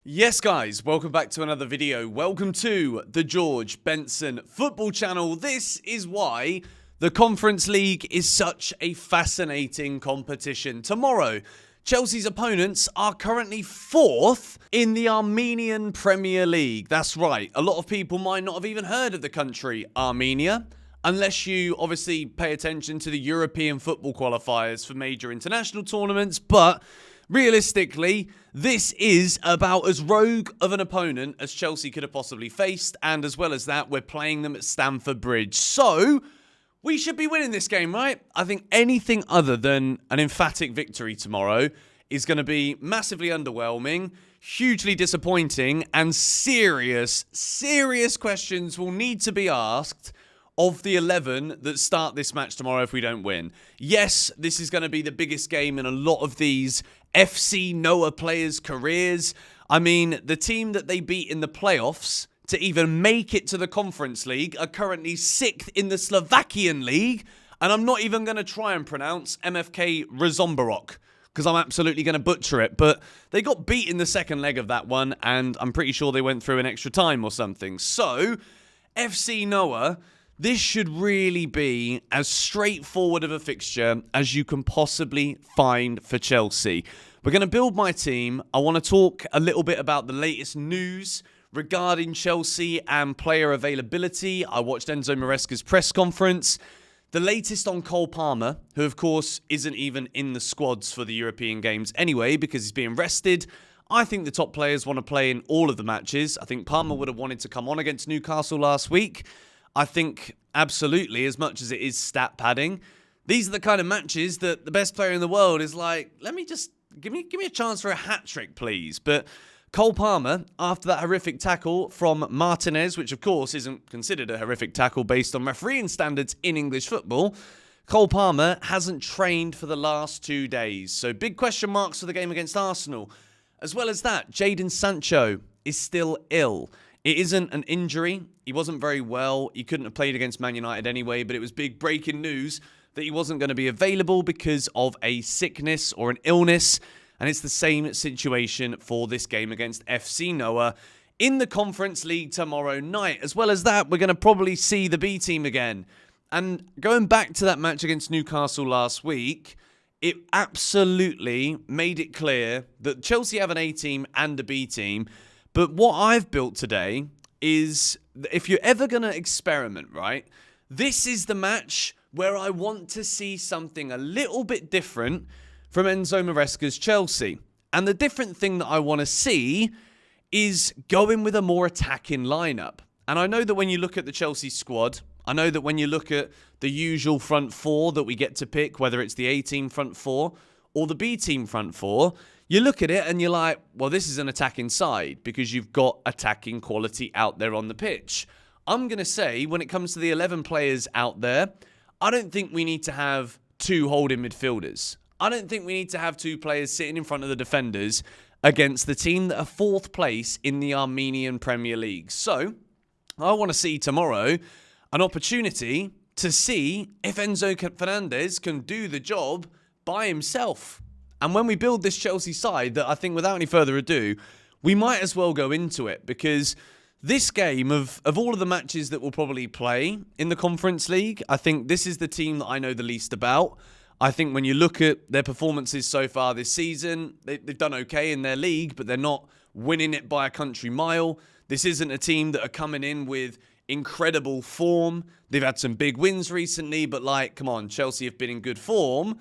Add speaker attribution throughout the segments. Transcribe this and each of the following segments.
Speaker 1: Yes guys, welcome back to another video. Welcome to the George Benson football channel. This is why the Conference League is such a fascinating competition. Tomorrow, Chelsea's opponents are currently 4th in the Armenian Premier League. That's right, a lot of people might not have even heard of the country Armenia, unless you obviously pay attention to the European football qualifiers for major international tournaments, but realistically, this is about as rogue of an opponent as Chelsea could have possibly faced, and as well as that, we're playing them at Stamford Bridge. So, we should be winning this game, right? I think anything other than an emphatic victory tomorrow is going to be massively underwhelming, hugely disappointing, and serious questions will need to be asked of the 11 that start this match tomorrow if we don't win. Yes, this is going to be the biggest game in a lot of these FC Noah players' careers. I mean, the team that they beat in the playoffs to even make it to the Conference League are currently 6th in the Slovakian League, and I'm not even going to try and pronounce MFK Razombarok, because I'm absolutely going to butcher it, but they got beat in the second leg of that one, and I'm pretty sure they went through an extra time or something. So, FC Noah, this should really be as straightforward of a fixture as you can possibly find for Chelsea. We're going to build my team. I want to talk a little bit about the latest news regarding Chelsea and player availability. I watched Enzo Maresca's press conference. The latest on Cole Palmer, who of course isn't even in the squads for the European games anyway because he's being rested. I think the top players want to play in all of the matches. I think Palmer would have wanted to come on against Newcastle last week. I think absolutely, as much as it is stat padding, these are the kind of matches that the best player in the world is like, let me just, give me a chance for a hat-trick, please. But Cole Palmer, after that horrific tackle from Martinez, which of course isn't considered a horrific tackle based on refereeing standards in English football, Cole Palmer hasn't trained for the last 2 days. So big question marks for the game against Arsenal. As well as that, Jadon Sancho is still ill. It isn't an injury. He wasn't very well. He couldn't have played against Man United anyway, but it was big breaking news that he wasn't going to be available because of a sickness or an illness. And it's the same situation for this game against FC Noah in the Conference League tomorrow night. As well as that, we're going to probably see the B team again. And going back to that match against Newcastle last week, it absolutely made it clear that Chelsea have an A team and a B team. But what I've built today is, if you're ever going to experiment, right, this is the match where I want to see something a little bit different from Enzo Maresca's Chelsea. And the different thing that I want to see is going with a more attacking lineup. And I know that when you look at the Chelsea squad, I know that when you look at the usual front four that we get to pick, whether it's the A-team front four or the B-team front four, you look at it and you're like, well, this is an attacking side because you've got attacking quality out there on the pitch. I'm going to say, when it comes to the 11 players out there, I don't think we need to have 2 holding midfielders. I don't think we need to have 2 players sitting in front of the defenders against the team that are 4th place in the Armenian Premier League. So, I want to see tomorrow an opportunity to see if Enzo Fernandez can do the job by himself. And when we build this Chelsea side, that I think without any further ado, we might as well go into it, because this game, of all of the matches that we'll probably play in the Conference League, I think this is the team that I know the least about. I think when you look at their performances so far this season, they've done okay in their league, but they're not winning it by a country mile. This isn't a team that are coming in with incredible form. They've had some big wins recently, but like, come on, Chelsea have been in good form.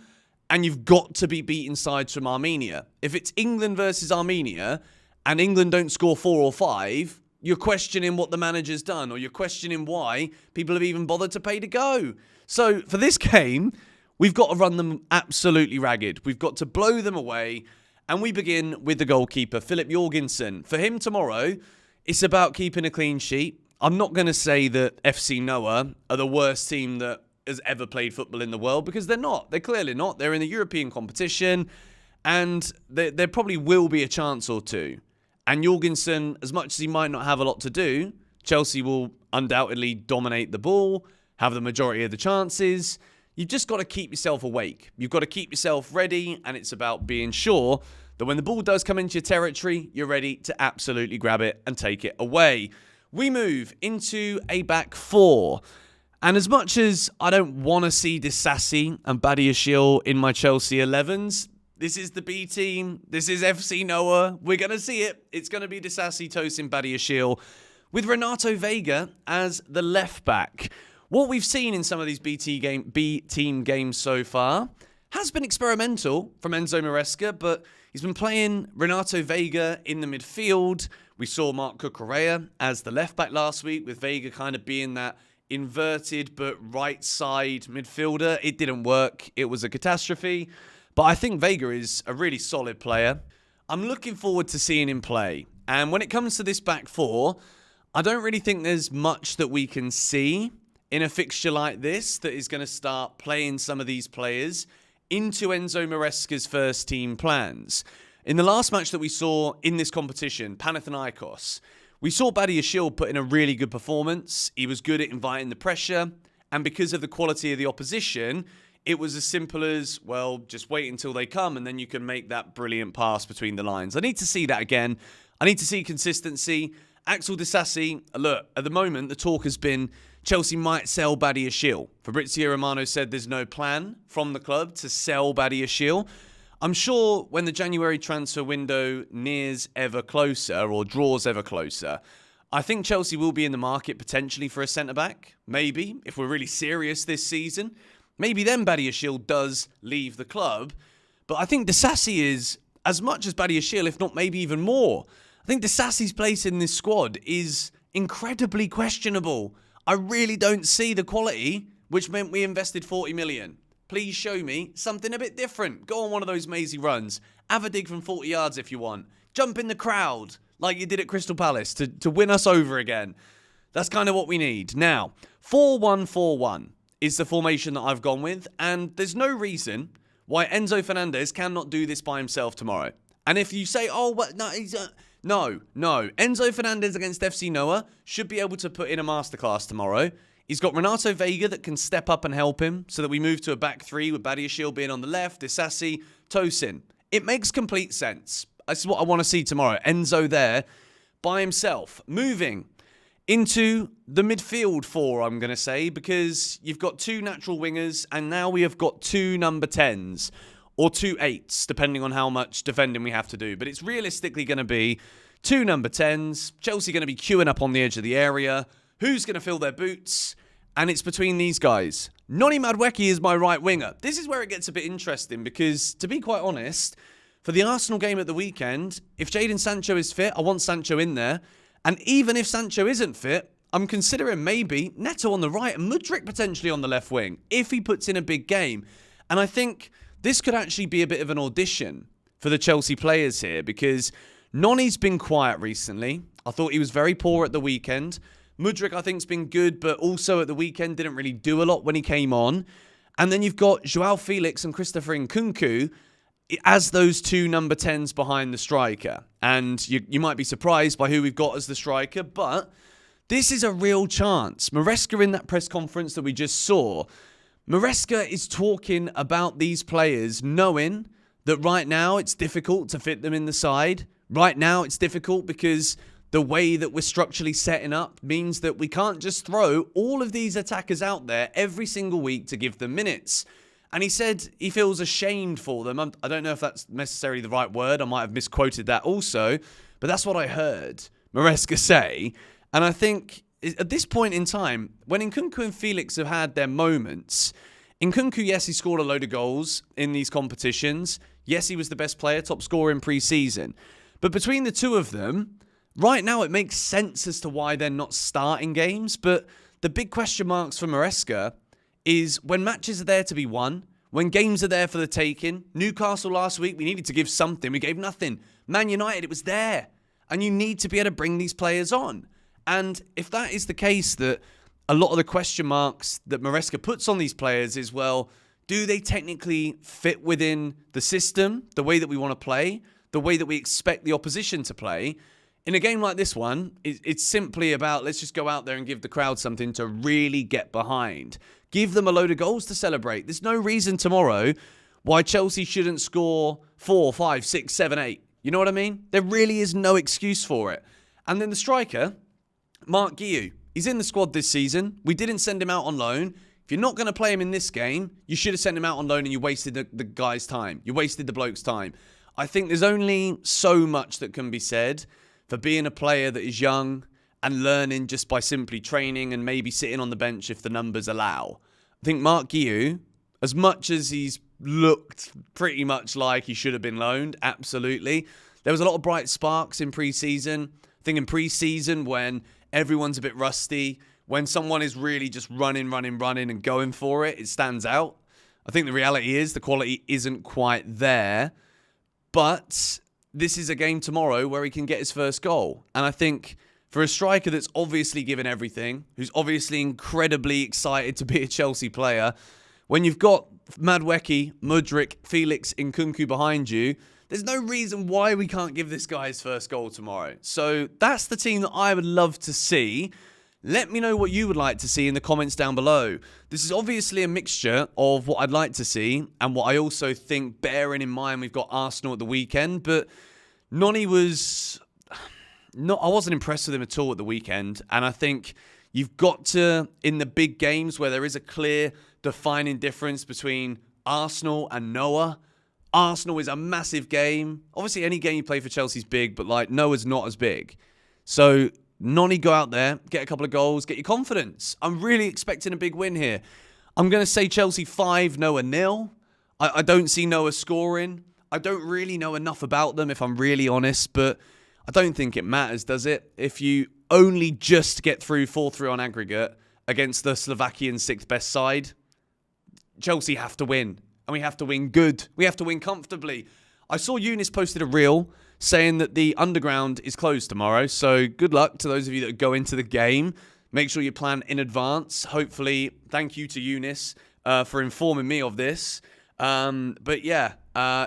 Speaker 1: And you've got to be beating sides from Armenia. If it's England versus Armenia and England don't score 4 or 5, you're questioning what the manager's done, or you're questioning why people have even bothered to pay to go. So for this game, we've got to run them absolutely ragged. We've got to blow them away. And we begin with the goalkeeper, Philip Jorgensen. For him tomorrow, it's about keeping a clean sheet. I'm not going to say that FC Noah are the worst team that has ever played football in the world, because they're not. They're clearly not. They're in the European competition, and there probably will be a chance or two. And Jorgensen, as much as he might not have a lot to do, Chelsea will undoubtedly dominate the ball, have the majority of the chances. You've just got to keep yourself awake. You've got to keep yourself ready, and it's about being sure that when the ball does come into your territory, you're ready to absolutely grab it and take it away. We move into a back four. And as much as I don't want to see Disasi and Badiashile in my Chelsea 11s, this is the B team. This is FC Noah. We're going to see it. It's going to be Disasi, Tosin, Badiashile, with Renato Veiga as the left back. What we've seen in some of these B team games so far has been experimental from Enzo Maresca, but he's been playing Renato Veiga in the midfield. We saw Marc Cucurella as the left back last week, with Veiga kind of being that inverted but right side midfielder. It didn't work. It was a catastrophe. But I think Veiga is a really solid player. I'm looking forward to seeing him play. And when it comes to this back four, I don't really think there's much that we can see in a fixture like this that is going to start playing some of these players into Enzo Maresca's first team plans. In the last match that we saw in this competition, Panathinaikos, we saw Badiashile put in a really good performance. He was good at inviting the pressure. And because of the quality of the opposition, it was as simple as, well, just wait until they come and then you can make that brilliant pass between the lines. I need to see that again. I need to see consistency. Axel Disasi, look, at the moment, the talk has been Chelsea might sell Badiashile. Fabrizio Romano said there's no plan from the club to sell Badiashile. I'm sure when the January transfer window nears ever closer or draws ever closer, I think Chelsea will be in the market potentially for a centre-back. Maybe, if we're really serious this season. Maybe then Badiashile does leave the club. But I think Disasi is as much as Badiashile, if not maybe even more. I think Disasi's place in this squad is incredibly questionable. I really don't see the quality, which meant we invested 40 million. Please show me something a bit different. Go on one of those mazy runs. Have a dig from 40 yards if you want. Jump in the crowd like you did at Crystal Palace to win us over again. That's kind of what we need. Now, 4-1-4-1 is the formation that I've gone with, and there's no reason why Enzo Fernandez cannot do this by himself tomorrow. And if you say, oh, what? No, no. Enzo Fernandez against FC Noah should be able to put in a masterclass tomorrow. He's got Renato Veiga that can step up and help him so that we move to a back three with Badiashile being on the left, Disasi, Tosin. It makes complete sense. That's what I want to see tomorrow. Enzo there by himself. Moving into the midfield four, I'm going to say, because you've got two natural wingers and now we have got two number 10s or two 8s, depending on how much defending we have to do. But it's realistically going to be two number 10s. Chelsea going to be queuing up on the edge of the area. Who's going to fill their boots? And it's between these guys. Noni Madueke is my right winger. This is where it gets a bit interesting because, to be quite honest, for the Arsenal game at the weekend, if Jadon Sancho is fit, I want Sancho in there. And even if Sancho isn't fit, I'm considering maybe Neto on the right and Mudryk potentially on the left wing if he puts in a big game. And I think this could actually be a bit of an audition for the Chelsea players here because Noni's been quiet recently. I thought he was very poor at the weekend. Mudryk, I think, has been good, but also at the weekend didn't really do a lot when he came on. And then you've got Joao Felix and Christopher Nkunku as those two number 10s behind the striker. And you might be surprised by who we've got as the striker, but this is a real chance. Maresca in that press conference that we just saw, Maresca is talking about these players knowing that right now it's difficult to fit them in the side. Right now it's difficult because the way that we're structurally setting up means that we can't just throw all of these attackers out there every single week to give them minutes. And he said he feels ashamed for them. I don't know if that's necessarily the right word. I might have misquoted that also. But that's what I heard Maresca say. And I think at this point in time, when Nkunku and Felix have had their moments, Nkunku, yes, he scored a load of goals in these competitions. Yes, he was the best player, top scorer in pre-season. But between the two of them, right now it makes sense as to why they're not starting games. But the big question marks for Maresca is when matches are there to be won, when games are there for the taking. Newcastle last week, we needed to give something. We gave nothing. Man United, it was there. And you need to be able to bring these players on. And if that is the case, that a lot of the question marks that Maresca puts on these players is, well, do they technically fit within the system, the way that we want to play, the way that we expect the opposition to play? In a game like this one, it's simply about let's just go out there and give the crowd something to really get behind. Give them a load of goals to celebrate. There's no reason tomorrow why Chelsea shouldn't score 4, 5, 6, 7, 8. You know what I mean? There really is no excuse for it. And then the striker, Mark Guiu, he's in the squad this season. We didn't send him out on loan. If you're not going to play him in this game, you should have sent him out on loan and you wasted the guy's time. You wasted the bloke's time. I think there's only so much that can be said for being a player that is young and learning just by simply training and maybe sitting on the bench if the numbers allow. I think Mark Guiu, as much as he's looked pretty much like he should have been loaned, absolutely. There was a lot of bright sparks in pre-season. I think in pre-season when everyone's a bit rusty, when someone is really just running and going for it, it stands out. I think the reality is the quality isn't quite there. But this is a game tomorrow where he can get his first goal. And I think for a striker that's obviously given everything, who's obviously incredibly excited to be a Chelsea player, when you've got Madueke, Mudryk, Felix, Nkunku behind you, there's no reason why we can't give this guy his first goal tomorrow. So that's the team that I would love to see. Let me know what you would like to see in the comments down below. This is obviously a mixture of what I'd like to see and what I also think, bearing in mind we've got Arsenal at the weekend, but Noni was I wasn't impressed with him at all at the weekend, and I think you've got to, in the big games where there is a clear defining difference between Arsenal and Noah. Arsenal is a massive game. Obviously, any game you play for Chelsea is big, but like Noah's not as big. So Noni, go out there, get a couple of goals, get your confidence. I'm really expecting a big win here. I'm going to say Chelsea 5, Noah 0. I don't see Noah scoring. I don't really know enough about them, if I'm really honest, but I don't think it matters, does it? If you only just get through 4-3 on aggregate against the Slovakian 6th best side, Chelsea have to win. And we have to win good. We have to win comfortably. I saw Eunice posted a reel saying that the underground is closed tomorrow. So good luck to those of you that go into the game. Make sure you plan in advance. Hopefully, thank you to Eunice for informing me of this. But yeah,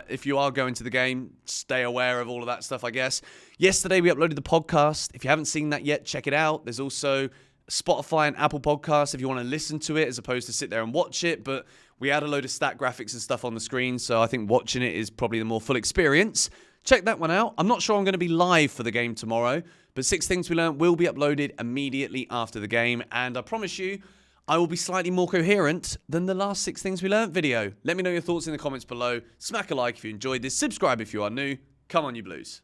Speaker 1: if you are going to the game, stay aware of all of that stuff, I guess. Yesterday, we uploaded the podcast. If you haven't seen that yet, check it out. There's also Spotify and Apple Podcasts if you want to listen to it as opposed to sit there and watch it. But we had a load of stat graphics and stuff on the screen, so I think watching it is probably the more full experience. Check that one out. I'm not sure I'm going to be live for the game tomorrow, but 6 Things We Learned will be uploaded immediately after the game, and I promise you, I will be slightly more coherent than the last 6 Things We Learned video. Let me know your thoughts in the comments below. Smack a like if you enjoyed this. Subscribe if you are new. Come on, you Blues.